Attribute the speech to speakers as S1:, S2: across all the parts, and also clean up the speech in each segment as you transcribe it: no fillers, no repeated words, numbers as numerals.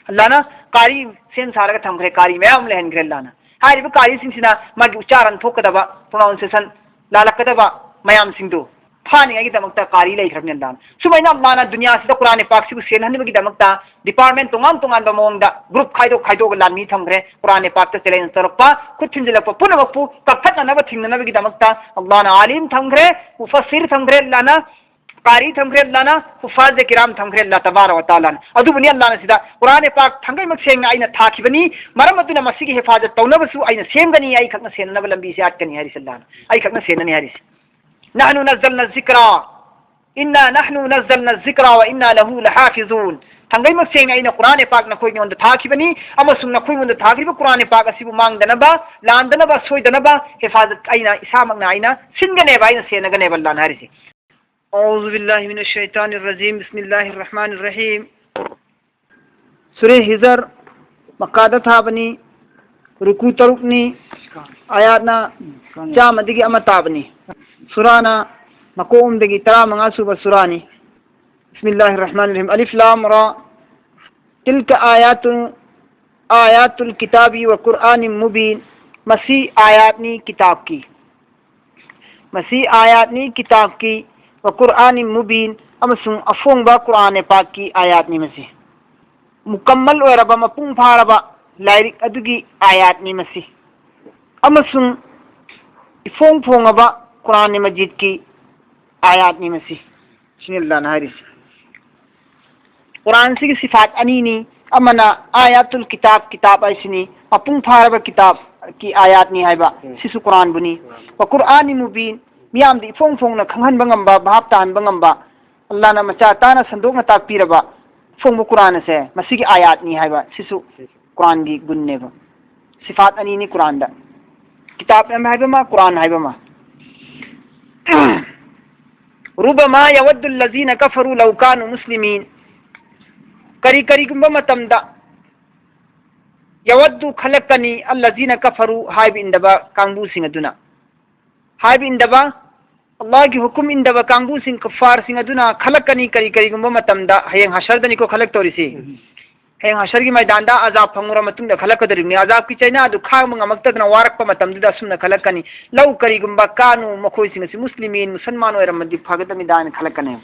S1: अल्लाह कारी सेम सारगा थमग्रे कारी मैम लेहनग्रे अल्लाह हारिबा कारी सिंसिना मागी उच्चारण थोकदबा प्रोनाउंसिएशन लालकदबा मयाम सिंदु फानिंगागी दमकता कारी लेखरबने अल्लाह सुमाइना अल्लाह दुनिया सिदा कुरान पाक सिबु सेनहनबगी दमकता डिपार्टमेंट तोंगान बमोंगदा ग्रुप खाइदो लामी थमग्रे कुरान पाक ता चैलेंज तरपा खुद थिंजलपा पुनमकपु कफतनबा थिंगनबगी दमकता अल्लाह आलिम थमग्रे मुफस्सिर थमग्रे अल्लाह कारी थमग्रे अल्लाह हुफाज किराम थमग्रे अल्लाह तबारक व तआला अदुबनी अल्लाह सिदा कुरान पाक थंगै मक्सेंग आइना थाखिबनी मरम अदुना मसिगी हिफाजत तौनबसु आइना सेमगनी आई खकना सेननब लंबी से आटकनी हरिस अल्लाह आई खकना सेननी हरिस नहनु नज़्ज़लना ज़िक्रा इन्ना नहनु नज़्ज़लना ज़िक्रा व इन्ना लहु लहाफिज़ून थंगै मक्सेंग आइना कुरान पाक नखोय नोंद थाखिबनी अमसुम नखोय मोंद थाखिबा कुरान पाक असिबु मांगदनबा लांदनबा सोयदनबा हिफाजत आइना इसामकना आइना सिनगनेबा आइना सेनगनेबा अल्लाह हरिस औज़ु बिल्लाहि मिनश शैतानिर रजीम बिस्मिल्लाहिर रहमानिर रहीम सूरह हिजर मक्कादा थाबनी रुकू तरुकनी आयातना चामदगी अमा ताबनी सुराना मकोमदगी 15 सुबह सुरानी बिस्मिल्लाहिर रहमानिर रहीम अलिफ लाम रा तिल्क आयातुल किताबी व कुरआनिम मुबीन मसी आयातनी किताब की व कुरआन मुबीन अमसुंग अफोंगबा कुरान पाक की आयात नि मसी मुकम्मल ओरबा मपुंग फारबा लाइरिक अदुगी आयात नि मसी अमसुंग इफोंग फोंगबा कुरान मजीद की आयात नि मसी सिनिल्लाह नारिस कुरान से सिफात अनी नि अमना आयातुल किताब ऐसिनी मपुंग फारबा किताब की आयात नि हाइबा सिसु कुरान बुनी व कुरआन मुबीन मियाम दी फोंग फोंग ना खंगहन बंगम्बा भाप तान बंगम्बा अल्लाह ना मचा ताना संदोक ना ताकपीरबा फोंग कुरान से मसीगी आयात नि हाइबा सिसु कुरान गी गुन्नेबा सिफात अनी नि कुरान दा किताब में हाइबा मा कुरान हाइबा मा रुबमा यवद्दुल लजीना कफरू लौ कानु मुस्लिमीन करी गुंबा मतमदा यवद्दु खलकनी अल्लजीना कफरू हाइब इंदबा कांगबू सिंग अदुना हाइब इंदबा अल्लाह की हुकुम इंदबा कांगबू सिंग कफार सिंग अदुना खलकनी करी गुंबा मतमदा हयंग हशरदनी को खलक तोरिसी हयंग हशर की मैदान दा अजाब फंगुरा मतुंग दा खलकदरिनी अजाब की चैना दु खांग मंगमक्तदना वारकपा मतमदा सुमना खलकनी लौ करी गुंबा कानु मखोय सिंग सि मुस्लिमीन मुसलमान ओरमदि फगदमी दान खलकने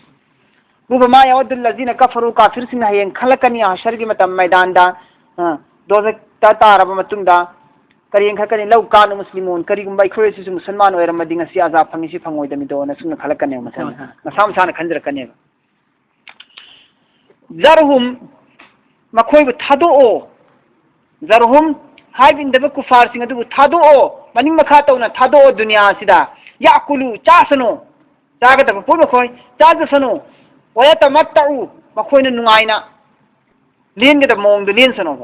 S1: रुबमा यवद्दुल लजीना कफरू काफिर सिंग हयंग खलकनी हशर की मतम मैदान दा दोजक तारबा मतुंगदा करियंग खकनी लौ कानु मुस्लिमून करीगुंबा इखोय सिसु मुसलमान ओरमदि ngasi अजाब फंगिसि फंगोयदमी दो न सुमना खलकने मसन मसाम सान खंजरकने जरहुम मखोय थादो जरहुम हाइबिंदबा कुफार सिंग अदु थादो मनिंग मखा तौना थादो दुनिया सिदा याकुलु चासनो चागदबा पो मखोय चाजसनो वयतमत्तउ मखोयन नुंगाइना लेनगदा मोंग लेनसनो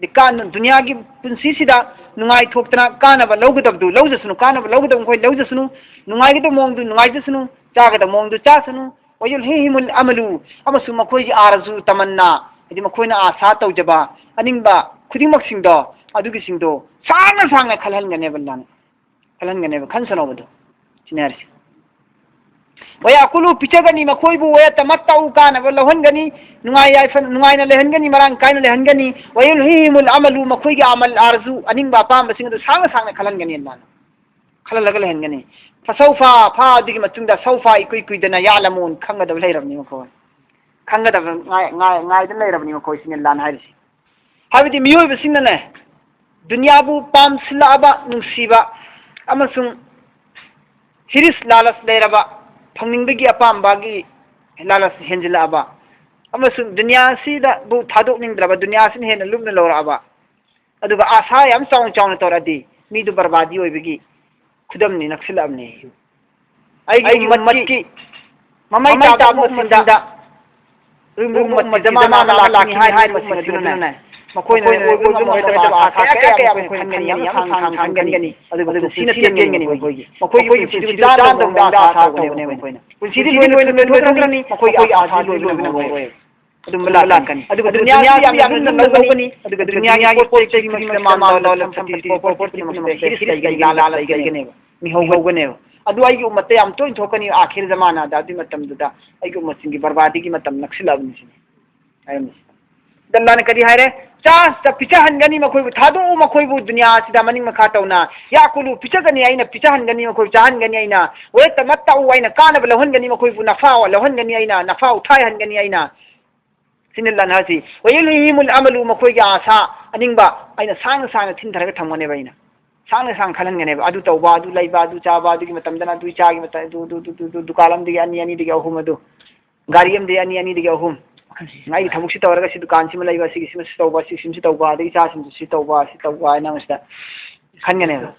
S1: दिकान दुनिया की पुंसी सिदा नुंगाई थोक्तना कानबा लौगदबदु लौजसनु कानबा लौगदब कोई लौजसनु नुंगाईगदो मोंग नुंगाईजसनु चागदा मोंग चासनु वयुलहिमुल अमलु अमसु मखोय आरजु तमन्ना यदि मखोयना आशा तौजबा अनिंबा खुदिमक सिंदो अदुगी सिंदो सांगना खलहनगने खलहनगने खनसनोबदो सिनारसी वयाकुलु पिचगनी मखोयबु वयतमत्तउ कानबा लहनगनी नुंगाइना लेहनगनी मरांग कायना लेहनगनी वयुलहिमुल अमलु मखोयगी अमल आरजु अनिंबा पामबसिंग दु सांगना खलहनगनी अल्लाह खललग लेहनगनी फसौफा फादिगी मतुंगदा सौफा इकुइदना यालमुन खंगदब लेरबनी मखोय खंगदब ngaयदन लेरबनी मखोय सिन अल्लाह हारिसि हाबिदि मियोयबसिंगने दुनियाबु पामसिलाबा नुंसीबा अमसुंग हिरिस लालस लेरबा फंगनिंगदगी अपामबागी लालस हेंजिलाबा अमसुंग दुनिया सिदा बु थादोकनिंद्रबा दुनिया सिन हेन लुमना लौराबा अदुगा आशा याम चाउन तौरदी मीदु बर्बादी होइबगी खुदमनी नक्सलामनी आई मत्की ममाई ताबु सिंदा रुम जमाना लाकी हाय मसिनना मखोयना ओइबो मोयदा आशा क्या खनगनी याम खनगनी अदुगा सिना तेंगनी मखोयगी सिदु जान दंदा आशा तौने मखोयना पुंसीदी लोय थोकनी मखोयगी आशा लोय अदुम लाकनी अदुगा दुनिया याम लौगनी अदुगा दुनिया की पोचेगी ममा लौल संपत्ति पोपोर्ति मसले हिरिस गई लाला गईगने मिहौगने अदु आइगी उम्मते याम तोइन थोकनी आखिर जमाना दा दि मतम दुदा आइगी उम्मत सिंगी बर्बादी की मतम नक्सलाबनी सिनी आयम अल्लाह ने करी हायरे चास पिचा हनगनी मखोय थादो मखोय बु दुनिया सिदा मनिंग मखा तौना याकुलु पिचगनी आइना पिचा हनगनी मखोय चाहनगनी आइना वे तमत्ता आइना कानब लहनगनी मखोय बु नफा लहनगनी आइना नफा उठाय हनगनी आइना सिनल्ला नासी वयलुहिमुल अमलु मखोय के आशा अनिंगबा आइना सांग सांग थिनधरग थमने बाइना सांग सांग खलनगने अदु तौबा अदु लैबा अदु चाबा अदु की मतमदना दु चागी मत दु दुकालम दिगे अनि अनि दिगे अहुम अदु गाड़ीम दे अनि अनि दिगे अहुम ngai thamuk si tawraga si dukan si malai ba si tawba si tawba de cha si tawba na masta khangane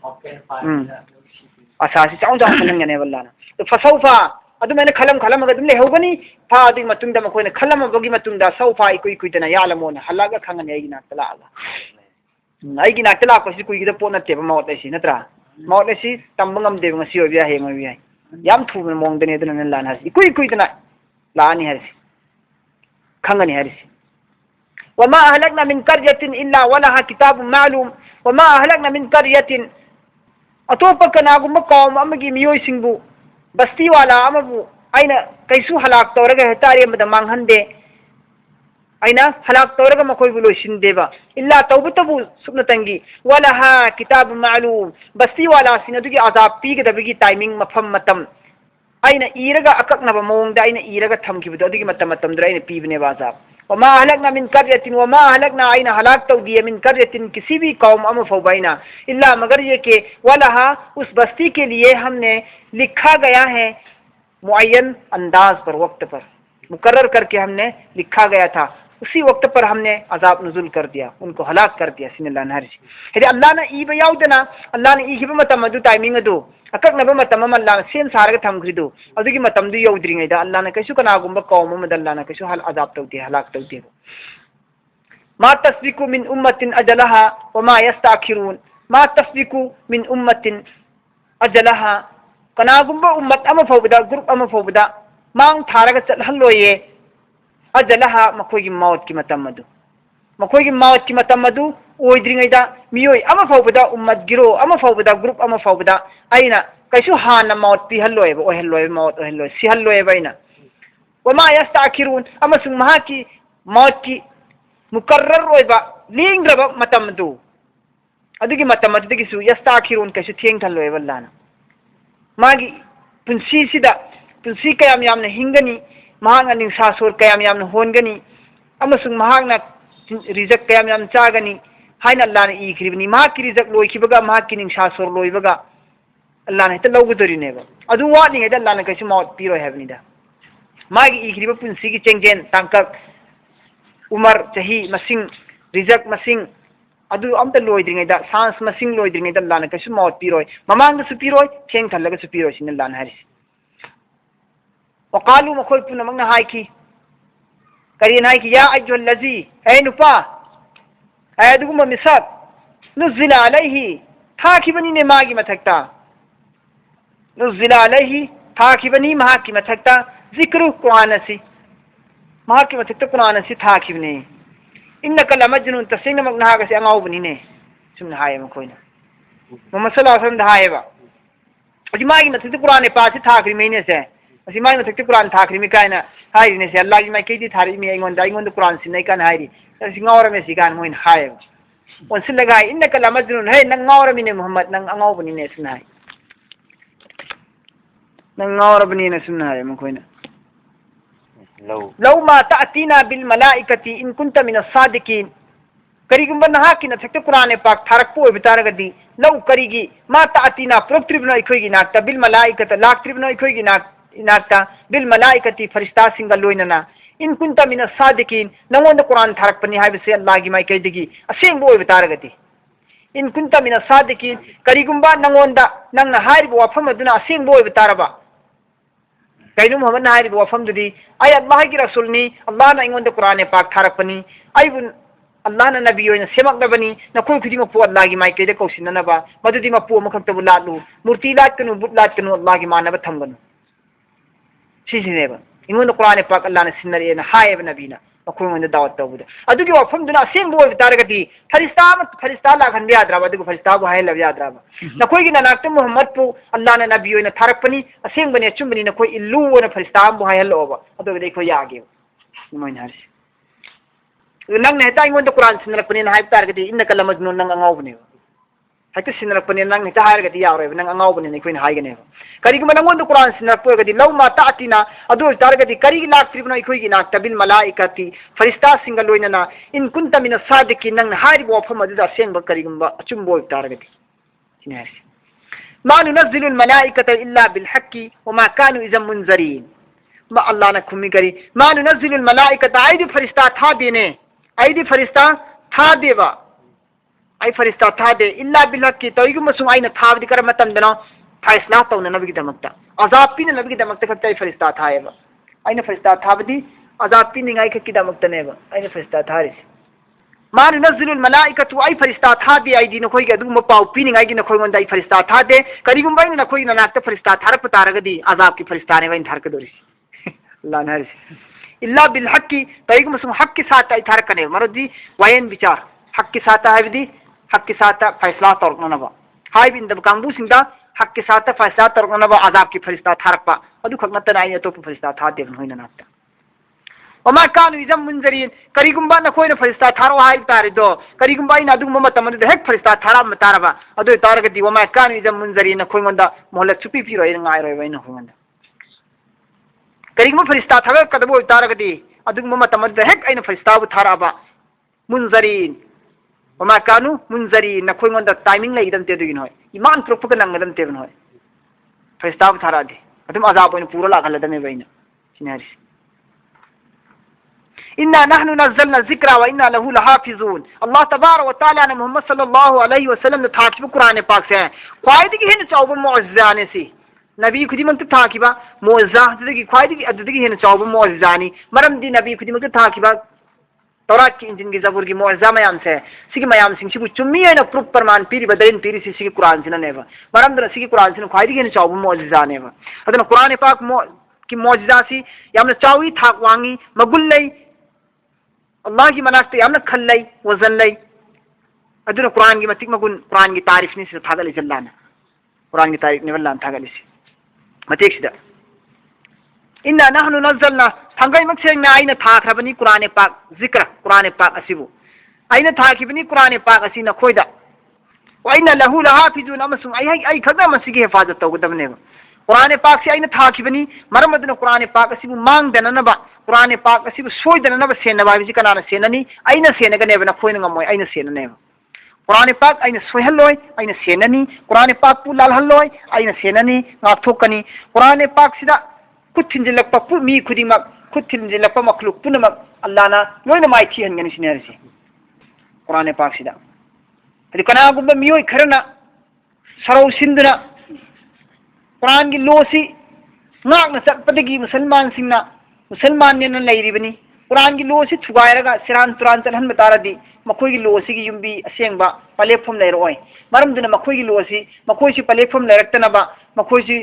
S1: asa si chaung chaung khangane wallana to fasawfa adu mena khalam khalam ga dum le hogani pha adi matunda ma koina khalam bagi matunda sawfa ikui kuitana yalamona halaga khangane ai na tala ga ai gi na tala ko si kui gi da pon na te ba mawt si natra mawt si tambangam de ngasi obya he ngoi ai yam thu mong de ne dana lan ha ikui kuitana la ani ha खंगनी हरिसी वमा अहलकना मिन कर्यतिन इल्ला वलहा किताबुन मालूम वमा अहलकना मिन कर्यतिन अतोप कनागुम कौम अमगी मियोय सिंगबु बस्ती वाला अमबु आइना कैसु हलाक तौरगा हेतारे मद मांगहंदे आइना हलाक तौरगा मखोयबु लोइसिनदेबा इल्ला तौबतबु सुनतंगी वलहा किताबुन मालूम बस्ती वाला सिनदुगी अजाब पीगदबगी टाइमिंग मफम मतम आइना इरगा अककनबा मोंगदा आइना इरगा थमखिबदो अदुगी मतम मतमदरा आइना पीबने बाजाब वमा अहलकना मिन कर्यतिन वमा अहलकना आइना हलाक तौदिए मिन कर्यतिन किसी भी कौम अम फौबाइना इल्ला मगर ये के वलहा उस बस्ती के लिए हमने लिखा गया है मुअय्यन अंदाज पर वक्त पर मुकर्रर करके हमने लिखा गया था उसी वक्त पर हमने अजाब नुजुल कर दिया उनको हलाक कर दिया सिनल्लाह हरिसी हेदि अल्लाह ना ईब याउदना अल्लाह ने ईखिबा मतम अदु टाइमिंग अदु अककनबा मतम अल्लाह सेम सारगा थमखरिदु अदुगी मतम दु यौद्रिङैदा अल्लाह ने कैसु कनागुम्बा कौम अमदा अल्लाह ने कैसु हल अजाब तौदे हलाक तौदे मा तस्बिकु मिन उम्मतिन अजलहा वमा यस्ताखिरून मा तस्बिकु मिन उम्मतिन अजलहा कनागुम्बा उम्मत अम फौबदा ग्रुप अम फौबदा मांग थारगा चलहल्लोये अजलहा मखोगी मौत की मतम अदु मखोगी मौत की मतम अदु ओइद्रिङैदा मियोय अम फौबदा उम्मत गिरो अम फौबदा ग्रुप अम फौबदा आइना कैसु हाना मौत पिहल्लोयबा ओहल्लोय मौत ओहल्लोय सिहल्लोयबा आइना वमा यस्ताखिरून अमसुंग महा की मौत की मुकर्रर ओइबा लिंग्रबा मतम अदु अदुगी मतम अदुगिसु यस्ताखिरून कैसु थेंगथल्लोयबा लाना मागी पुंसी सिदा पुंसी कयाम यामना हिंगनी महांगा निंसा सोर कयाम यामना होनगनी अमसुंग महांगा रिजक कयाम याम चागनी हाइन अल्लाह ने इखरिबनी मा की रिजक लोइखिबगा मा की निंसा सोर लोइबगा अल्लाह ने त लौगदोरिनेबा अदु वानिङैदा अल्लाह ने कैसु मौत पिरोय हैबनिदा मागी इखरिबा पुंसी की चेंगजेन तांकक उमर चही मसिंग रिजक मसिंग अदु अमता लोइद्रिङैदा सांस मसिंग लोइद्रिङैदा अल्लाह ने कैसु मौत पिरोय ममांगदसु पिरोय थेंग थल्लगसु पिरोय सिन अल्लाह ने हरिस वकालू मखोय पुनमंगना हायकी करीन हायकी या अय्युहल्लजी ए नुपा अदुगुम मिसक नुज़िला अलैहि थाखिबनी ने मागी मथक्ता नुज़िला अलैहि थाखिबनी महा की मथक्ता जिक्र कुरान असी महा की मथक्ता कुरान असी थाखिबनी इन्नका लमजनून तसेंग मगना गसे अंगावबनी ने सुमना हाय मखोयना मोहम्मद सल्लल्लाहु अलैहि वसल्लम हायबा अजि मागी मथक्ता कुरान पासी थाखरि मेने से असी मागी मथक्ता कुरान थाखरि मी कायना हायरिने से अल्लाह की माई केदी थारि मी आइगोंदा कुरान सिनै कान हायरि असी ngawrame si kan moin हायबा onsilaga innaka lamajnun hey nang ngawramine muhammad nang angawbani ne sunai nang ngawrabani ne sunai makoina law ma ta'tina bil malaikati in kunta min as-sadiqin karigumba nahaki na thakta qur'ane pak tharak po bitaragadi law karigi ma ta'tina proptribna ikhoigi nakta bil malaikata laktribna ikhoigi nakta bil malaikati farishta singa loinana in kunta min as-sadiqin nangon qur'an tharak pani haibe se allah gi mai kaidigi aseng bo bitaragadi in kunta min as-sadiqin karigumba nangonda nangna haibo wafam aduna aseng bo bitaraba kainu muhammad haibo wafam dudi ay allah gi rasulni allah na ingonda qur'an pak tharak pani aibun Allah na nabi yoina semak na bani na koi khudi ma pu Allah gi mai kaide kausin na ba madudi ma pu makhak tabu latlu murti lat kanu but lat kanu Allah gi manaba thambanu sisine ba ingon qur'an pak Allah na sinari na haye nabina akoi ngon dawat tabuda adugi wafam duna sem bo taragati farista la khan biya draba adugi farista bo haye la biya draba na koi gi na nakta muhammad pu Allah na nabi yoina tharak pani aseng bani chumbani na koi illu na farista bo haye lo ba adugi dei koi ya ge moin harsi नंग ने हेता इंगोंद Quran सिनरपने HYBE तारगदी इन कल मजनून नंग अंगावबने हेता सिनरपने नंग हेता हारगदी यावरे नंग अंगावबने ने कोइन हाइगने करिगम नंगोंद कुरान सिनरपगदी लौ मा तातिना अदो तारगदी करिग लाक्त्रिबनो इखोइगी नाक्ता बिल मलाइकाती फरिस्ता सिंगल लोइनना इन कुंता मिन सादिकी नंग हारिब वफम अदुदा सेंग करिगम अचुम्बो तारगदी सिने मा नुनज़िलु अल मलाइकता इल्ला बिल हक्की वमा कानु इज़ा मुनज़रीन मा अल्लाह ने खुमी करी मा नुनज़िलु अल मलाइकता आइदी फरिस्ता था देने आइदी फरिस्ता था देवा आई फरिस्ता था दे इल्ला बिल हक्की तोइगु मसुं आइना थाबदि कर मतंदनो फैसला तौना नबी दमकता अजाब पिन नबी दमकता खत्ता फरिस्ता थाएबा आइना फरिस्ता थाबदि अजाब पिन निगाई खक्की दमकतनेबा आइना फरिस्ता थारिस मा नुनज़िलु अल मलाइकतु आई फरिस्ता था दे आइदी नखोइ के दुम पाउ पिनिगाई कि नखोइ गोंदा आई फरिस्ता था दे करिगुम बाइन नखोइ नानाक्ता फरिस्ता थारक पतारगदी अजाब की फरिस्ता ने बाइन थारक दोरिस अल्लाह नरिस इल्ला बिल हक्की तइग मसुम हक के साथ आई थारक ने मरदी वायन विचार हक के साथ आइदी हक के साथ फैसला तौरनबा हाइ बिन दब कांबू सिंदा हक के साथ फैसला तौरनबा अजाब की फरिस्ता थारकपा अदु खकनतन आई तो फरिस्ता था दे होइना नाक्ता वमा कानु इज़म मुनज़रीन करिगुम्बा नखोइना फरिस्ता थारो हाइ तारिदो करिगुम्बा इन अदु ममतमद हेक फरिस्ता थारा मतारबा अदु तारगदी वमा कानु इज़म मुनज़रीन नखोइंदा मोहलत सुपी पिरो इन गायरो वइन होइंदा करिगुम्बा फरिस्ता थावे कदबो तारगदी अदु ममतमद हेक आइना फरिस्ता बु थाराबा मुनज़रीन वमा कानु मुनज़रीन नखोइंदा टाइमिंग लै दमते दुगिन होय इमान प्रोपक नंग दमते बन होय फरिस्ता बु थारादि अदुम अजाब ओइन पूरा लागलदमे वइन सिनारिस इन्ना नहनु नज़्ज़लना ज़िक्रा व इन्ना लहु लहाफ़िज़ून अल्लाह तबारक व तआला ने मोहम्मद सल्लल्लाहु अलैहि वसल्लम ने थाकिब कुरान पाक से ख्वाइदगी हेन चाउब मुअज्जिज़ा ने सी नबी खुदिमंत थाकिबा मुअज्जिज़ा दगी ख्वाइदगी अदगी हेन चाउब मुअज्जिज़ानी मरमदी नबी खुदिमंत थाकिबा तौरात की इंजिन की जबूर की मुअज्जिज़ा मयाम से सिगी मयाम सिंह सिबु चुम्मी है न प्रूफ प्रमाण पीरी बदरिन पीरी सिगी कुरान सिन नेवा मरमद सिगी कुरान सिन ख्वाइदगी हेन चाउब मुअज्जिज़ा नेवा अदन कुरान पाक की मुअज्जिज़ा सी यामन चाउई थाक वांगी मगुल लई अल्लाह की मनास्ते यामन खल्लै वजन लै अदुना कुरान की मतिक मगुन कुरान की तारीफ नि से थागले जल्लाना कुरान की तारीफ ने वल्लान थागले से मतिक सिदा इन्ना नहनु नज़्ज़लना थंगै मक्सेंगना आइना थाखरबनी कुरान पाक जिक्र कुरान पाक असिबु आइना थाखिबनी कुरान पाक असिना खोइदा व इन्ना लहु लहाफ़िज़ून अमसुं आई खदा मसिगी हिफाजत तौगदबनेबा कुरान पाक से आइना थाखिबनी मरमदना कुरान पाक असिबु मांगदननबा कुरान पाक असिबु सोइदननबा सेनबा बिजि कनाना सेननी आइना सेनगनेबा नखोइना ngमोय आइना सेननेबा कुरान पाक आइना सोइहल्लोय आइना सेननी कुरान पाक पु लालहल्लोय आइना सेननी ngathokani कुरान पाक सिदा खुद थिंजिलकपा पु मी खुदिमा खुद थिंजिलकपा मखलुक पुनमक अल्लाहना लोइना माइथि हनगनि सिनेरसि कुरान पाक सिदा अदि कनागुम्बा मियोय खरना सरौ सिंदना कुरान की लोसी नाकना चटपदगी मुसलमान सिंगना मुसलमान ने लैरिबनी कुरान की लोसी थुगायरगा सिरान तुरान चलहन बतारदी मखोय की लोसी की युम्बी असेंगबा पलेफम लेरोय मरमदुना मखोय की लोसी मखोय सि पलेफम लेरक्तनबा मखोय सि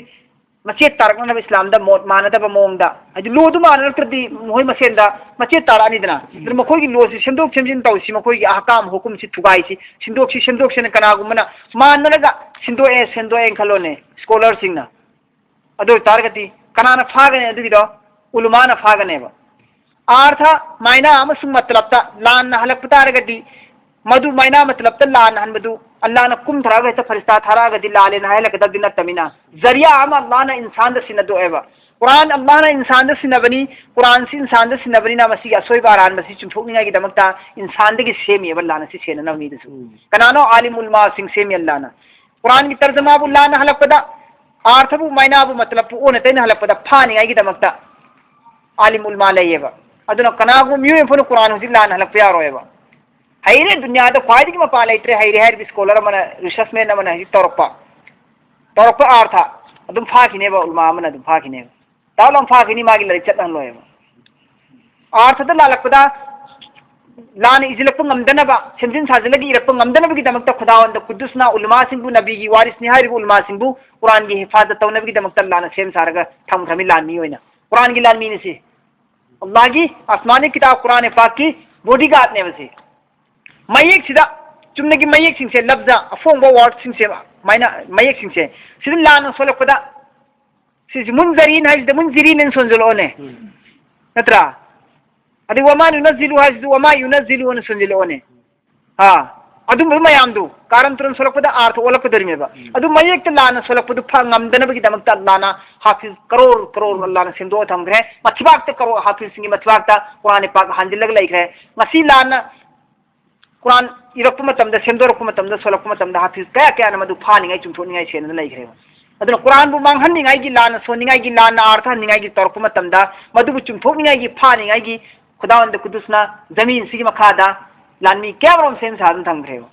S1: मचे तारकनबा इस्लाम दा मोत मानदबा मोंगदा अदि लोदु मानरक्तदी मोय मसेंदा मचे तारानिदना दर मखोय की लोसी सेंदोक सेमजिन तौसी मखोय की अहकाम हुकुम सि थुगायसि सेंदोक से कनागुमना मानरगा सेंदोए खलोने स्कॉलर सिंगना अदो तारगती कनाना फागने अदुगिदो उलमाना फागनेबा अर्थ मायना अमसुंग मतलबता लान हलक तारगती मधु मायना मतलबता लान हनबदु अल्लाह न कुम थरागे त फरिस्ता थरागदी लाले नायलक ददिना तमिना जरिया अम अल्लाह न इंसान द सिनदो एबा कुरान अल्लाह न इंसान द सिनबनी कुरान से इंसान द सिनबनी ना मसी असोय बारान मसी चुमथोकनिया की दमकता इंसान दगी सेमी अल्लाह न से सेना नवनी दसु कनानो आलिमुल मा सिंह सेमी अल्लाह न कुरान की तर्जमा बुल्लाह न हलकदा आर्थबु मायनाबु मतलब ओने तैन हलकदा फानी आगी दमकता आलिमुल मा लेयेबा अदुना कनागु मियो फुन कुरान हुजि लान हलक प्यारोयबा हाइरे दुनिया द ख्वाइदगी मपा लेट्रे हाइरे हाइर स्कॉलर मन रिसर्च में न मन हि तोरपा अर्थ अदुम फाखिनेबा उलमा मन अदुम फाखिनेबा तालम फाखिनी मागी लरि चतन लोयबा अर्थ द लालकदा लान इजलक ngमदनबा सेमजिन साजलगी इरप ngमदनबगी दमकता खुदावंद कुद्दुसना उलमा सिंबु नबीगी वारिसनि हारिबु उलमा सिंबु कुरान की हिफाजत तौनबगी दमकता लान सेम सारगा थम थमी लानमी होइना कुरान की लानमी ने अल्लाह की आसमानी किताब कुरान पाक की बॉडीगार्ड ने वसे मयेक सिदा चुमने की मयेक सिंह से लफ्जा अफोंगो वर्ड सिंह से मायना मयेक सिंह से सिदन लान सोलकदा सिज मुनजरीन है द मुनजरीन इन सोंजलोने नत्रा अदु वमा युनज़िलु हाजिदु वमा युनज़िलु न सुनजिलोने हा अदु मयामदु कारण तुरन सोलकपदा अर्थ ओलकदरिमेबा अदु मयेक लाना सोलकपदु फंगमदनबगी दमकता लाना हाफिज करोड़ करोड़ अल्लाह ने सेंदो थमग्रे मथिबाकता करोड़ हाफिज सिंगी मथिबाकता कुरान पाक हांजिलग लैख्रे मसी लाना कुरान इरकु मतमदा सेंदोरकु मतमदा सोलकु मतमदा हाफिज कया कया नमदु फानिंगाई चुमथोनिंगाई सेन लैख्रे अदुना कुरान बु मांगहन्निंगाई गी लाना सोनिंगाई गी लाना अर्थ हन्निंगाई गी तरकु मतमदा मदुबु चुमथोनिंगाई गी फानिंगाई गी खुदावंद कुदुसना जमीन सिगी मखादा लानी क्या सेम साधन थमग्रेब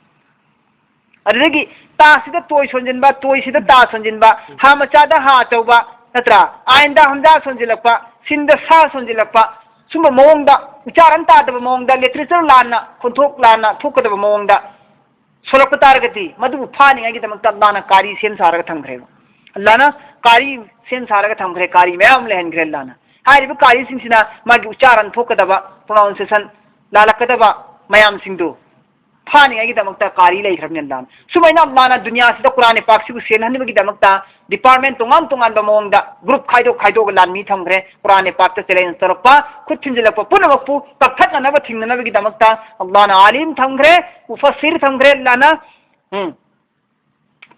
S1: अदुदगी तासिदा तोय सोंजिनबा तोयसिदा ता सोंजिनबा हा मचादा हा चौबा नत्रा आइंदा हमजा सोंजिलकपा सिंदा सा सोंजिलकपा सुम मोंगदा उचारन तादब मोंगदा लिटरेचर लाना खुंथोक लाना थोकदब मोंगदा सोलक तारगति मदु फानिंगागी दमकता अल्लाहना कारी सेम सारगा थमग्रेब अल्लाहना कारी सेम सारगा थमग्रे कारी मयाम लेहनग्रे अल्लाहना हारिबा कारी सिंसिना मागी उचारन थोकदब प्रोनाउंसिएशन लालकदबा मयाम सिंदु फानिंगागी दमकता कारी लैख्रबनि अल्लाह सुमाइना अल्लाहना दुनिया सिदा कुरान पाक सिबु सेनहनबगी दमकता डिपार्टमेंट तोंगान तोंगान बमोंगदा ग्रुप खाइदो लानमी थमग्रे कुरान पाक ता चैलेंज तरपा खुद थिंजिलकपा पुनमकपु कथकनबा थिंगनबगी दमकता अल्लाहना आलिम थमग्रे मुफस्सिर थमग्रे अल्लाहना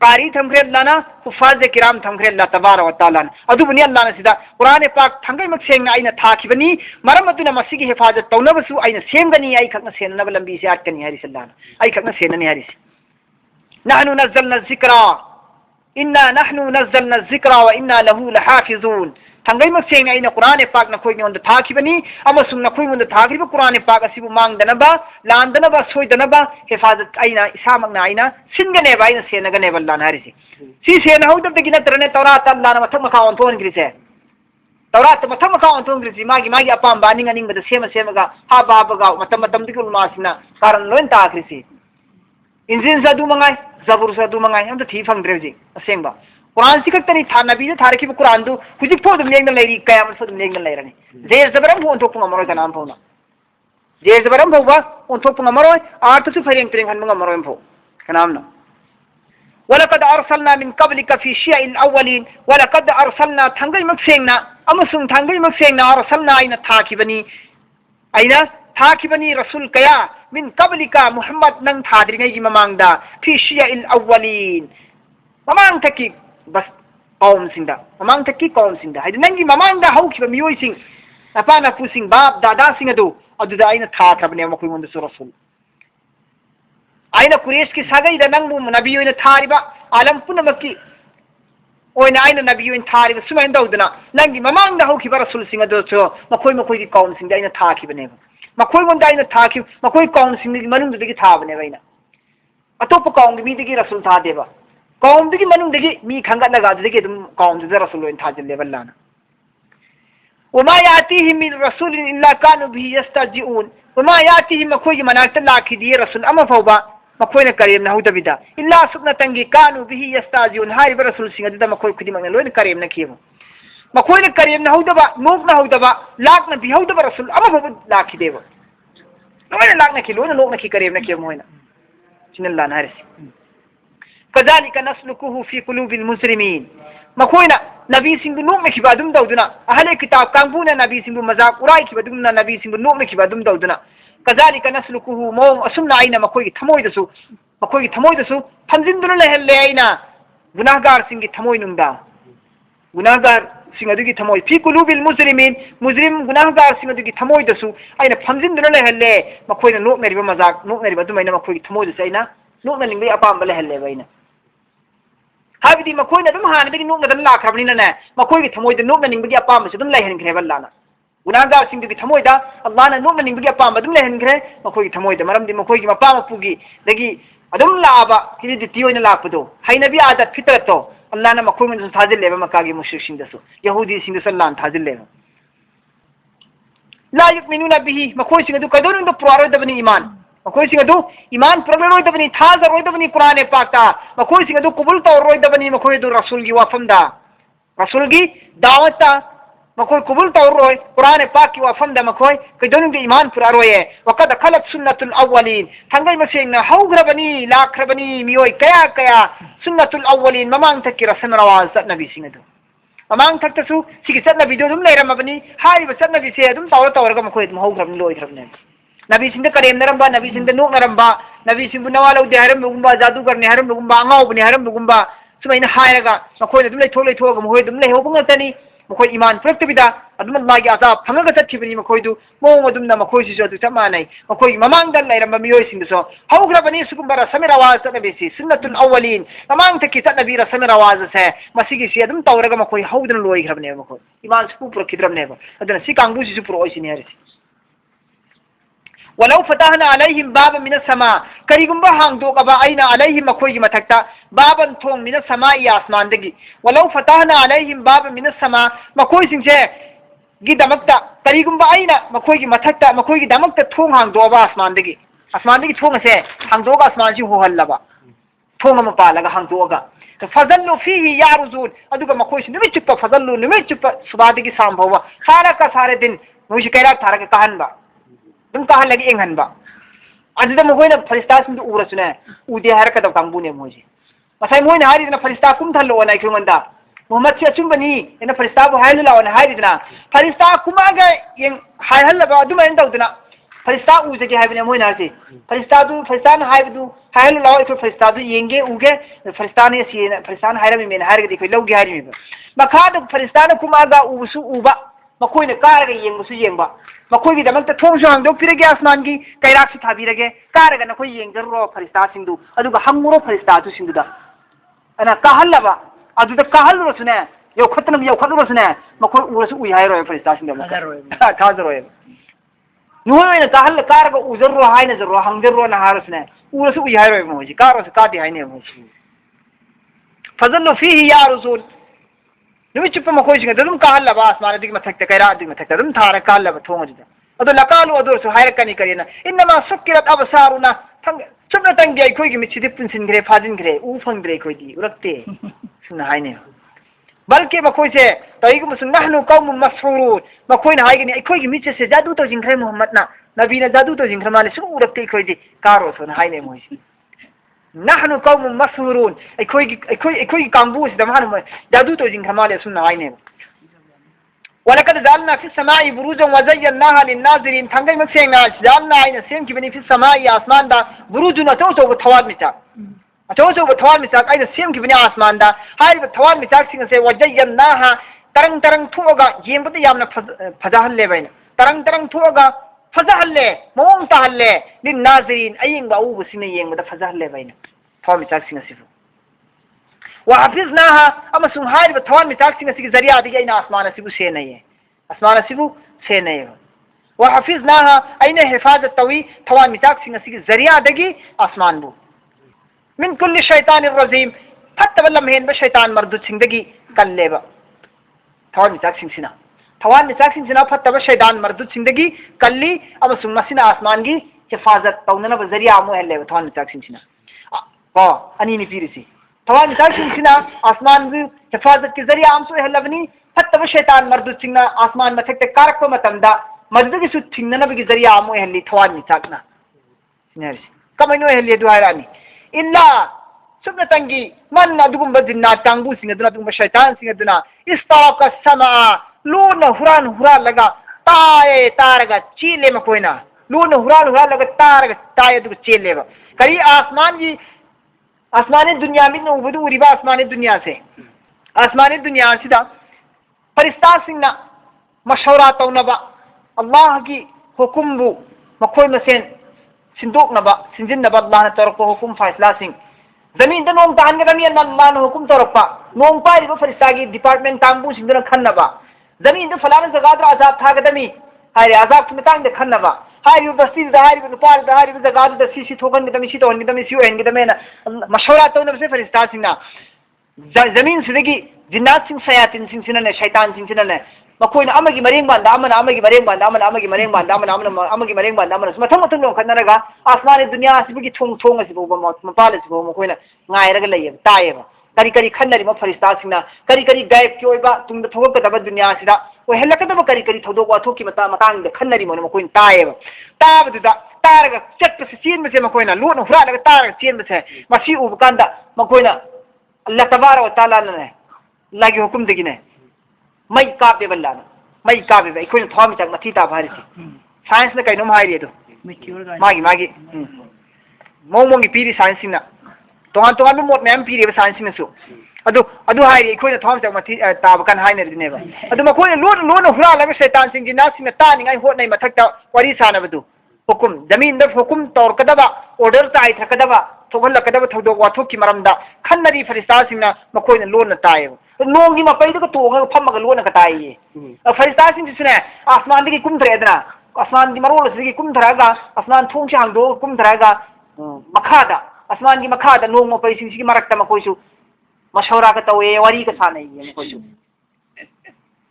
S1: कारी थमग्रे अल्लाहना हुफाज किराम थमग्रे अल्लाह तबारक व तआला अदुबनि अल्लाहना सिदा कुरान पाक थंगै मक्सेंगना आइना थाखिबनि मरम अदुना मसिगी हिफाजत तौनबसु आइना सेमगनी आई खकना सेननब लंबी से आटकनी हरिस अल्लाहना आई खकना सेननी हरिस नहनु नज़्ज़लना ज़िक्रा इन्ना नहनु नज़्ज़लना ज़िक्रा व इन्ना लहु लहाफिज़ून थंगै मक्सेंगना आइना कुरान पाक नखोइनि ओंद थाखिबनि अमसुंग नखोइ ओंद थाखिबा कुरान पाक असिबु मांगदनबा लांदनबा सोइदनबा हिफाजत आइना इसामकना आइना सिनगनेबा आइना सेनगनेबा अल्लाहना हरिसि सी सेनहौदबदगी नत्रने तौरात अल्लाहना मथक मखा ओंथोनग्रिसे तौरात मथक मखा ओंथोनग्रिसि मागी अपाम बानिंग अनिंगबदा सेमगा हा बाबगा मतम मतमदगी उलमासिना कारण लोइन ताखरिसि इंजिन सदु मंगाई जबुर सदु मंगाई हम तो थी फंगद्रे जी असेंगबा कुरान सिकतनी था नबी ने थारखिब कुरान दु हुजि फोदम लेंगन लैरी कयामत फोदम लेंगन लैरनी जे जबरम फोन थोप ngमरो जनाम फोना जे जबरम फोबा on थोप ngमरो आर्थ सु फरेंग त्रेंग हन ngमरो एम फो कनामना वलकद अरसलना मिन कबलिक फी शियइल अवलिन वलकद अरसलना थंगै मक्सेंगना अमसुंग थंगै मक्सेंगना अरसलना आइना थाखिबनी रसूल कया मिन कबलिका मुहम्मद नंग थाद्रिङै गी ममांगदा फी शियइल अवलिन ममांग थकी बस कौम सिंदा ममांग थकी कौम सिंदा हाइदि नंगी ममांगदा हौखिबा मियोइ सिंग अपाना पुसिंग बाप दादा सिंग अदुदा आइना थाखबने मखोइ मोंद रसूल आइना कुरेश की सागैदा नंगबु नबी ओइना थारिबा आलम पुनमकी ओइना आइना नबी ओइन थारिबा सुमाइन दौदना नंगी ममांगदा हौखिबा रसूल सिंग अदुचो मखोइ कौम सिंदा आइना थाखिबनेबा मखोइ मोंदा आइना थाखि मखोइ कौम सिंग मनुंगदगी थाबनेबा आइना अतोप कौम मीदगी रसूल थादेबा कौम दगी मनुंगदगी मी खंगतलगा अदुदगी अदुम कौम दुदा रसूल ओइन थाजिलेबा अल्लाहना वमा यातिहिम मिन रसूलिन इल्ला कानु बिहि यस्तजिऊन वमा यातिहिम मखोइ मनाक्ता लाखिदी रसूल अमा फौबा मखोइना करेमना हौदबिदा इल्ला सुबना तंगी कानु बिहि यस्तजिऊन हारिबा रसूल सिंग अदुदा मखोइ खुदिमकना लोइना करेमना खिबो मखोइना करेमना हौदबा नोकना हौदबा लाकना बिहौदबा रसूल अमा फौबा लाखिदेबा लोइना लाकना खि लोइना लोकना खि करेमना खिबो मोइना सिनल्लाना हरिसि कजालिक नस्लुकुहु फी कुलूबिल मुजरिमीन मखोइना नबी सिंगु नोकना खिबा अदुम दौदुना अहले किताब कांगबुना नबी सिंगु मजाक उराई खिबा दुना नबी सिंगु नोकना खिबा अदुम दौदुना कजालिक नस्लुकुहु मोंग असुमना आइना मखोइगी थमोइदसु फंजिंदुना लेहल्ले आइना गुनाहगार सिंगी थमोइ नुंदा गुनाहगार सिंग अदुगी थमोइ फी कुलूबिल मुजरिमीन मुजरिम गुनाहगार सिंग अदुगी थमोइदसु आइना फंजिंदुना लेहल्ले मखोइना नोकनरिबा मजाक नोकनरिबा दुमाइना मखोइगी थमोइदसु आइना नोकना लिंगै अपाम लेहल्ले आइना हाबिदी मखोइना अदुम हानदगी नोकना लाखरबनिना ने मखोइगी थमोइदा नोकना लिंगबगी अपाम से अदुम लेहनग्रेबा अल्लाहना गुनाहगार सिंगदगी थमोइदा अल्लाहना नोकना लिंगबगी अपाम अदुम लेहनग्रे मखोइगी थमोइदा मरमदी मखोइगी मपा मपुगी दगी अदुम लाबा हिदिती ओइना लापदो हैनबी आदत फितरतो अल्लाहना मखोइमन थाजिलेबा मक्कागी मुश्रिक सिंगदसु यहूदी सिंगदसु अल्लाहना थाजिलेबा ला युमिनुना बिही मखोइ सिंगदु कदोनुंद पुरारोदबनी ईमान मखोइ सिंगदु ईमान पुरगरोइदबनी थाजरोइदबनी कुरान पाकता मखोइ सिंगदु कबूल तौरोइदबनी मखोइ दु रसूलगी वफमदा रसूलगी दावता मखोइ कबूल तौरोय कुरान पाक की वफमदा मखोइ कदोनुंद ईमान पुरारोये वकद खलत सुन्नतुल अव्वलिन थंगै मसेंगना हौग्रबनी लाखरबनी मियोय कया कया सुन्नतुल अव्वलिन ममांग तकी रसन रवाज नबी सिंगदु ममांग थक्तसु सिगी चटनबीदो दुम लेरमबनी हारिबा चटनबीसे दुम तौरगा मखोय दुम हौग्रबनी लोइग्रबने नबी सिंह करेम नरंबा नबी सिंह नोक नरंबा नबी सिंह नवा लौदे हरम बुगुंबा जादू करने हरम बुगुंबा अंगावबनी हरम बुगुंबा सुमाइना हायरगा मखोय दुम लेथोग मखोय दुम लेहोबंग तनी मखोय ईमान पुरक्तबिदा अदुम मागी आजा फंगगा चटखिबनी मखोय दु मोंग अदुमना मखोय सिसु अदु चमानै मखोय ममांग लेरम मियोय सिंगसो हौग्रबनी सुगुंबा रसमे रवाज चटनबीसी सुन्नतुल अव्वलिन ममांग तकी चटनबी रसमे रवाज से मसिगी से अदुम तौरगा मखोय हौदन लोइग्रबने मखोय ईमान सुपु पुरक्किद्रबने अदुना सि कांगबु सिसु पुरोइसिनि हरिसि वलौ फतहना अलैहिम बाब मिन समा करिगुंबा हांगदोकबा आइना अलैहिम मखोय की मथक्ता बाबन थोंग मिन समा या आसमान दगी वलौ फतहना अलैहिम बाब मिन समा मखोय सिंसे गी दमकता करिगुंबा आइना मखोय की मथक्ता मखोय की दमकता थोंग हांगदोबा आसमान दगी थोंग से हांगदोगा आसमान सि होहल्लबा थोंग म पालगा हांगदोगा फजल्लु फीहि यारुजून अदुगा मखोय सिन निमित चुप्पा फजल्लु निमित चुप्पा सुबादगी सामभवा सारा का सारे दिन मोइसि कैरा थारगा कहनबा दुम कहलगी एंगहनबा अदुदा मखोयना फरिस्ता सिंदु उरसुने उदे हारकदब कांगबुने मोइसि मसाय मोइना हारिदना फरिस्ता कुमथल्लोना इखुमंदा मोहम्मद से अचुंबनी एना फरिस्ता बु हायलु लावना हारिदना फरिस्ता कुमागा यें हायहल्लबा अदुमैन तौदना फरिस्ता उजगे हायबने मोइना हारसि फरिस्तान हायबदु हायलु लाव इखु फरिस्ता दु येंगे उगे फरिस्ताने सिना फरिस्तान हायरमि मेन हारगदि इखु लौगे हारिमिबा मखाद फरिस्तान कुमागा उबसु उबा मखोयना कारगा येंबसु येंबा मखोय की दमक थोंसु हांगदोक्पिरगे आसमान की कैराक्सु थाबिरगे कारगा नखोय येंगजरो फरिस्ता सिंदु अदुगा हंगुरो फरिस्ता तु सिंदुदा अना कहल्लबा अदुदा कहल्लुरसुने यौखत्लुरसुने मखोय उरसु उय हायरो फरिस्ता सिंदु थाजरोय नुयना कहल्ल कारगा उजरो हायना जरो हंगजरो ना हारसुने उरसु उय हायरो मोजि कारसु कादि हायने मोजि फजल्लु फीहि या रसूल निमित चुप्पा मखोय सिंग दुम कहल्लबा आसमान दिग मथक्ता कैरा दिग मथक्ता दुम थारा कहल्लबा थोंगजुदा अदो लकालु अदोरसु हायरकनी करिना इन्नमा सुक्किरत अबसारुना चुपना तंगे अखोयगी मिचिदि पुनसिनग्रे फाजिनग्रे उ फंग्रे अखोयदि उरक्ते सुना हायने बल्कि मखोयसे तैगुमसु नहनु कौमुन मसरूर मखोयना हायगनी अखोयगी मिचसे जादू तौजिंग्रे मोहम्मदना नबीना जादू तौजिंग्रे माले सु उरक्ते अखोयदि कारोसुना हायने मोइसि नहनु कौमुन मसरूर अखोयगी कांगबु सिदा मानु जादू तौजिंग्रे माले सुना हायने वलकद जालना फिस समाई बुरुजन वज़य्यनाहा लिन्नाज़िरीन थंगै मसेंगना जालना आइना सेमखिबनी फिस समाई आसमान दा बुरुजुन अचौचौब थवाद मिचाक थवाद मिचाक आइना सेमखिबनी आसमान दा हारिबा थवाद मिचाक सिंग से वज़य्यनाहा तरंग तरंग थोगा येंबदा यामना फजाहल्ले बैना तरंग थोगा फजाहल्ले मोंग ताहल्ले लिन्नाज़िरीन अयिंबा उबु सिंग येंबदा फजाहल्ले बैना थवाद मिचाक सिंग सिफु वहाफिज़नाहा अमसुंग हारिबा थवान मिचाक सिंग सिगी जरिया दिगे आइना आसमान सिबु से नये वहाफिज़नाहा आइना हिफाजत तवी थवान मिचाक सिंग सिगी जरिया दगी आसमान बु मिन कुल्ली शैतानिर रजीम फत्तब लम्हेन शैतान मर्दुद सिंग दगी कल्लेबा थवान मिचाक सिंग सिना फत्तब शैतान मर्दुद सिंग दगी कल्ली अमसुंग मसिना आसमान की हिफाजत तौनना जरिया अमु हल्लेबा थवान मिचाक सिंग सिना अनीनि पीरिसी थवान मिचाक सिंग सिना आसमान की हिफाजत के जरिया आमसु हल्लबनी फत्तब शैतान मर्दुद सिंग आसमान मथक्ते कारक मतमदा मदुगी सु थिंगनबगी जरिया अमु हल्ली थवान मिचाकना सिनरिसी कमैनो हल्ली दुहारानी इल्ला सुबना तंगी मन अदुगुंबा जिन्ना कांगबु सिंग दुना दुगुंबा शैतान सिंग दुना इस्ताका समा लून हुरान लगा ताये तारगा चीले मकोयना लून हुरान लगा तारगा ताये दुग चीलेबा करी आसमानी दुनिया में उबदु उरिबा आसमानी दुनिया सिदा फरिस्ता सिंगना मशवरा तौनबा अल्लाह की हुकुमबु मखोय मसेन सिंदोकनबा सिंजिनबा अल्लाह ने तरफ हुकुम फैसला सिंग जमीन दा नोंग ताहनगदमी अल्लाह ने हुकुम तरफा नोंग पारिबा फरिस्ता की डिपार्टमेंट तांबु सिंगना खन्नबा जमीन दा फलाना जगादरा आजाब थागदमी हारे आजाब की मतांग दे खन्नबा हारिबा बस्ती दा हारिबा नुपार दा हारिबा जगाद दा सी थोगनगदमी सी तोहनगदमी सी ओहनगदमेना मशवरा तौनबसे फरिस्ता सिंगना जमीन सिदगी जिन्नात सिंग सयातिन सिंग सिनने शैतान सिंग सिनने मखोयना अमगी मरेंग बांदा अमना अमगी मरेंग बांदा अमना अमगी मरेंग बांदा अमना अमगी मरेंग बांदा अमना मथंग लोखनरगा आसमानी दुनिया सिबगी थोंग सिबो मपाल सिबो मखोयना ngairaga layeb taayeba kari khannari ma farista singna kari gaib ki oiba tungda thogakadaba dunya sida o helakadaba kari thodok wathoki matang da khannari mo koin taayeba taabduda taraga chatpa se chin mase makoina lona huralaga taraga chin mase masi ubkanda makoina Allah tabaaraka wa taala ne lagi hukum degine मई कापे बल्लाना मई कापे बे कोई थॉम तक मथी ता भारी science ने कइनो हाइरे दो मागी मागी मोंगी पीरी साइंस सिना तोंगान तोंगान मोट मैम पीरी साइंस सिना सु अदु हाइरे कोई थॉम तक मथी ताब कन हाइने दिनेबा अदु मकोई लोन लोन हुरा लगे शैतान सिंह जिना सिना तानिंगाई होत नै मथक वरी सानबदु हुकुम जमीन द हुकुम तौर कदबा ऑर्डर ताई थकदबा थोगल लकदबा थोदो वाथो की मरमदा खन्नरी फरिस्ता सिंगना मकोई लोन ताय नोंगी मपई दो तोंगा फमगा लोन का ताई फरिस्ता सिंह सिने आसमान दी कुमथरेदना आसमान दी मरोल सिगी कुमथरागा आसमान थोंग से हांगदो कुमथरागा मखादा आसमान की मखादा नोंग मपई सिंह सिगी मरकता मकोइसु मशवरा का तवे वरी का सानै मकोइसु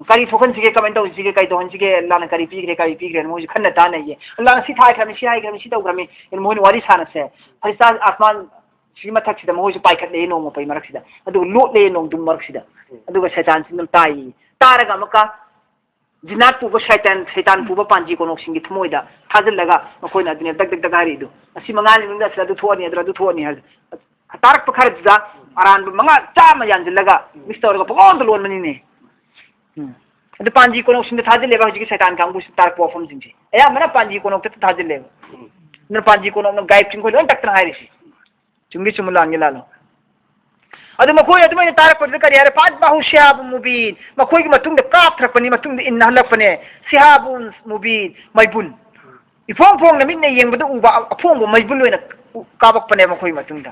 S1: करी थोकन सिगे कमेंट हो सिगे कई दोहन सिगे अल्लाह ने करी पीग्रे मोज खन्न ता नहीं है अल्लाह ने सिथाय खमी सिहाय खमी सिदौ खमी इन मोन वारी साना से फरिस्ता आसमान सिगी मथक सिदा मोज पाइखत ले नोंग मपई मरक सिदा अदु लोट ले नोंग दुम मरक सिदा अदु शैतान सिंह ताई तारगा मका जिनात पुब शैतान पुब पांजी को नोक सिंगी थमोइदा थाजलगा मकोइना दुनिया दग दग दगारिदु असी मंगाल मिंदा सला दु थोनी अदु थोनी हर तारक पखरदा अरान मंगा चाम यानजलगा मिस्टर को पकोन लोन मनीने अदु पांजी को नोक सिंदा थाजलेबा हजिकी शैतान कांगु तारक पोफम सिंजी या मना पांजी को नोक ते थाजलेबा न पांजी को नोक गाइब सिंग को लोन तक्तना हारिसी चुंगी चुमुलांगे लालो अदु मकोई अदु मैं तारक पद करी यार पांच बाहु शिहाब मुबीन मकोई की मतुंग काप थरपनी मतुंग इन हलपने शिहाबुन मुबीन मैबुल इफोंग फोंग नमिन ने येंबदु उबा अफोंग मैबुल वेना काबकपने मकोई मतुंग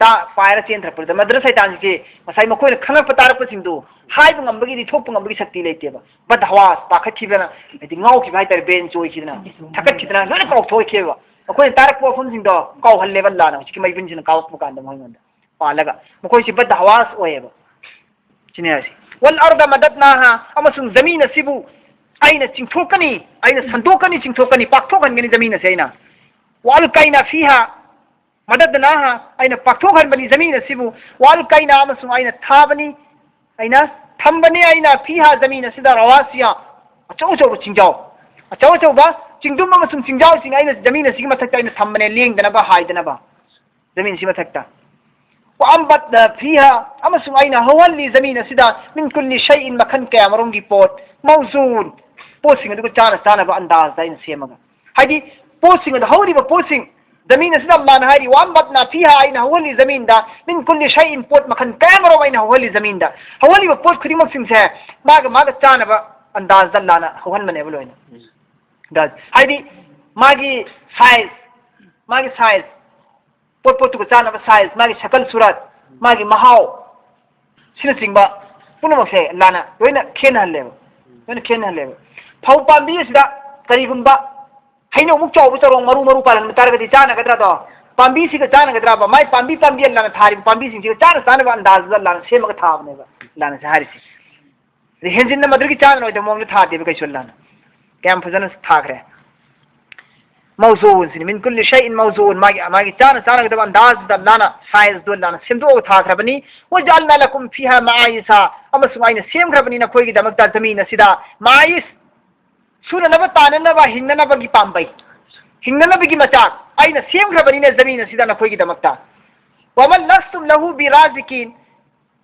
S1: ता पायरा चेन थरपद मद्रसा शैतान के मसाई मकोई खंगप तारक सिंदु हाइब ngambagi di thok ngambagi shakti leiteba bad hawas pakhat khibana edi ngau ki bhai tar ben choi khidna thakat khidna lona kau thoi kheba akoi tarak po phum sing do kau hal level la na ki mai bin sin kau pu kan da moi nda palaga makoi si bad hawas oeba chine asi wal arda madatnaha amasung zamina sibu aina chingthokani aina sandokani chingthokani pakthok hangani zamina se aina wal kaina fiha madadnaha aina pakthok hanbani zamina sibu wal kaina amasung aina thabani aina thambani aina fiha zamina sida rawasiya achau achau chingjaw ba chingdum amasung chingjaw sing aina zamina sigi mathakta aina thambane lengdana ba haidana ba zamin si mathakta wa ambat fiha amasung aina hawali zamina sida min kulli shay'in makan kayamarum gi pot mawzun posing adu chana ba andaz da aina semaga haidi posing adu hawri ba posing زمین سے اللہ نے ہری وامبتنا فيها اين هولي زمین دا من كل شيء پوت مکھن camera اين هولي زمین دا هولي پوت خدی مکسن سے ماگ چانا با انداز اللہ نا ہون منے بلو اين دا ہری ماگی سائز پوت کو چانا با سائز ماگی شکل صورت ماگی مہاو سن سنگبا پونو مکسے اللہ نا وینا کھین ہلے پھاو پامبی سدا قریبن با हैनो मुक चाव चरों मरु पालन तारगति चाना गदरा दो पांबी सिग चाना गदरा बा माय पांबी अल्लाह ने थारी पांबी सिग चाना चाना बा अंदाज अल्लाह ने सेमग थाबने बा अल्लाह ने हारिसी रे हेंजिन न मदर की चाना नो मोंग ने था दे कैसो अल्लाह ने कैम फजन थाखरे मौजून सिन मिन कुल्ली शay'in मौजून मागी चाना गदरा अंदाज अल्लाह ने साइज दो अल्लाह ने सेमदो थाखरबनी वजअलना लकुम फिहा माइसा अमसुमाइन सेमग्रबनी न कोई दमकता जमीन सिदा माइस सुननब ताननब हिंगनब की पांबई हिंगनब की मचाक आइना सेमग्रबनी ने जमीन सिदा नखोई की दमकता वमन लस्तुम लहु बिराजिकिन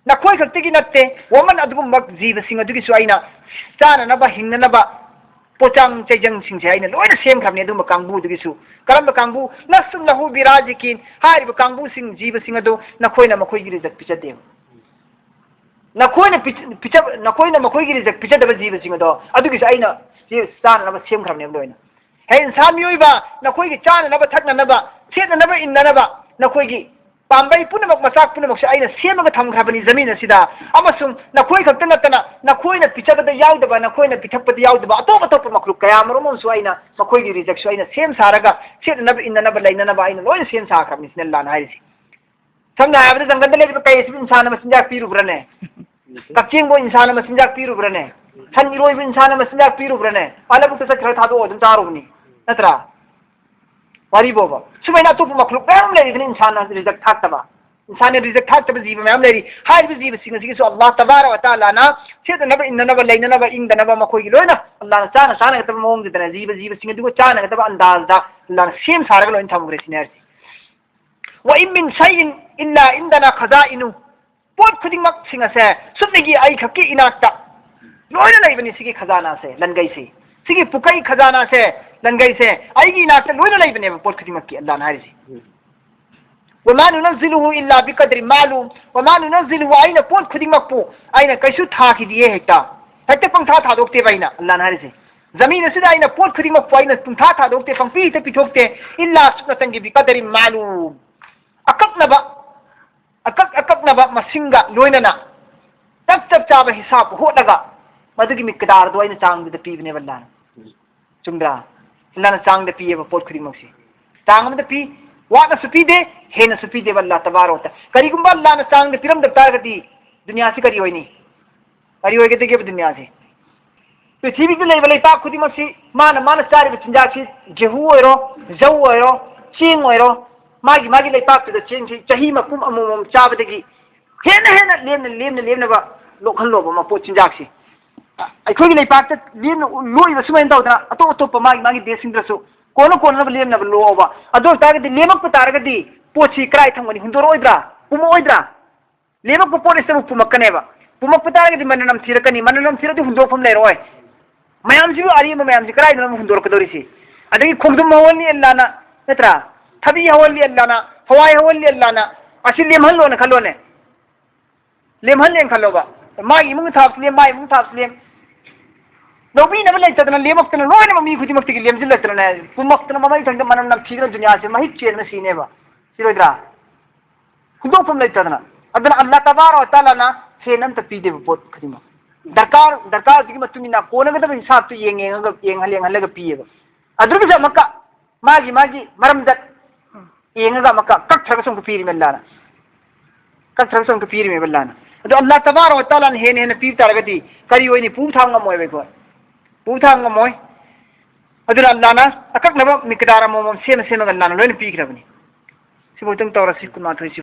S1: नखोई खक्ति की नत्ते वमन अदुगुम मक जीव सिंह अदुगी सुआइना चाननब हिंगनब पोचांग चेजंग सिंह से आइना लोइना सेमग्रबनी अदुम कांगबू दुगी सु करम कांगबू लस्तुम लहु बिराजिकिन हारिब कांगबू सिंह जीव सिंह अदु नखोइना मखोई की रिजक पिचदे नखोइना मखोई की रिजक पिचदब जीव सिंह अदु अदुगी आइना जी चाननब सेमग्रबनी लोइना है इंसान मियोइबा नखोई की चाननब थकननब सेननब इन्ननब नखोई की पांबई पुनमक मसाक पुनमक से आइना सेमग थमग्रबनी जमीन सिदा अमसुम नखोई खक्त नतना नखोइना पिचबद याउदबा नखोइना पिथकपद याउदबा अतोप मखलुक कयामरुम सु आइना मखोई की रिजक सु आइना सेम सारगा सेननब इन्ननब लैननब आइना लोइना सेम साखरबनी सिन अल्लाह ना हारिसी समझा आबद जंगल ले कई इंसान मसिंजा पीरुब्रने कच्चिंग को इंसान मसिंजा पीरुब्रने सन इरोइब इंसान मसिंजा पीरुब्रने अलबुक से खर थादो अदम चारुबनी नत्रा वारी बोबा सुमैना तो मखलुक मैम ले इंसान रिजक थातबा इंसान रिजक थातबा जीव मैम ले हाय जीव सिंग सिंग सो अल्लाह तबारक व तआला ना सेद नब इन्ननब लैननब इंदनब मखोई की लोइना अल्लाह ना चाना तब मोंग दितना जीव सिंग दुगो चाना तब अंदाज दा अल्लाह सेम सारग लोइन थमग्रे सिनेर व इन मिन शay'in इल्ला इंदना खजाइनु पोत खुदिंग मक सिंग से सुनेगी आई खकी इनाक्ता लोइना लेबनी सिगी खजाना से लनगई से सिगी पुकई खजाना से लनगई से आईगी नाते लोइना लेबने पोट खदिमकी अल्लाह ना हारिसी वमा नुनज़िलुहु इल्ला बिक़द्रि मालूम वमा नुनज़िलुहु आइना पोट खदिमकपु आइना कैसु थाखिदिए हेक्ता हेक्ता पंथा थादोक्ते बाइना अल्लाह ना हारिसी जमीन से आइना पोट खदिमकपु आइना पंथा थादोक्ते पंपी ते पिथोक्ते इल्ला सुनतंगी बिक़द्रि मालूम अककनबा अककनबा मसिंगा लोइना तब तब चाब हिसाब होलगा मदुगी मिकदार दो आइना चांग दे पीबने वल्ला चुंद्रा अल्लाह चांग दे पीए पोट खदिमकसी चांग में पी वाना सुपीदे हेना सुपीदे वल्ला तबारोता करिगुंबा अल्लाह चांग दे पिरम दक्तागती दुनिया से करी होइनी करी होइगे के दुनिया से पृथ्वी के लेवल पाक खुदिमसी मान मान चारि चिंजासी गेहूं ओइरो जौ ओइरो चेंग ओइरो मागी मागी ले पाक तो चेंग चही मकुम अमुम चाबदगी हेना लेमना लोखन लोब मा पो चिंजासी अखोगी ले पाक लेम लोइ सुमैन तौदना अतो अतो मागी मागी देसिंद्रसु कोनो कोनो लेमना लोबा अदो तागदी लेमक तारगदी पोची क्राइ थंगनी हुंदोरोइद्रा पुमोइद्रा लेमक पोलिस तब पुमकनेबा पुमक तारगदी मननम थिरकनी मननम थिरदी हुंदोफम लेरोय मयामजिबु आरिम मयामजि क्राइदना हुंदोरकदोरिसी अदगी खोगदुम हवलनी अल्लाहना नत्रा थबी हवलनी अल्लाहना हवाई हवलनी अल्लाहना असि लेमहल्लोने खल्लोने लेमहल्लेन खल्लोबा मागी मुंग थापसलेम माई मुंग थापसलेम नौबी नब लेतना लेमक्तना लोइना मी खुदिमक्तिगी लेमजिल्लतना पुमक्तना ममाई थंग मनम नम थिगना दुनिया से महि चेन सीनेबा सिरोइद्रा हुंदोफम लेतना अदना अल्लाह तबारक व तआला ना सेनम त पीदेबा पोट खदिमा दरकार की मतुनिना कोनगदब हिसाब तो येंग पीएबा अदुरगजा मक्का मागी मागी मरमदा येंगा मक्का कक्थरग संग पीरी मेल्लाना कक्थरग संग पीरी मेल्लाना अदो अल्लाह तबारक व तआला ने हेन पी तारगदी करी होइनी पू थांग मोय बेको पू थांग मोय अदुना अल्लाहना अककनबा मिकदार मोम सेम सेम अल्लाहना लोइन पीखरबनी सिबोतंग तौरसी कुमाथोसी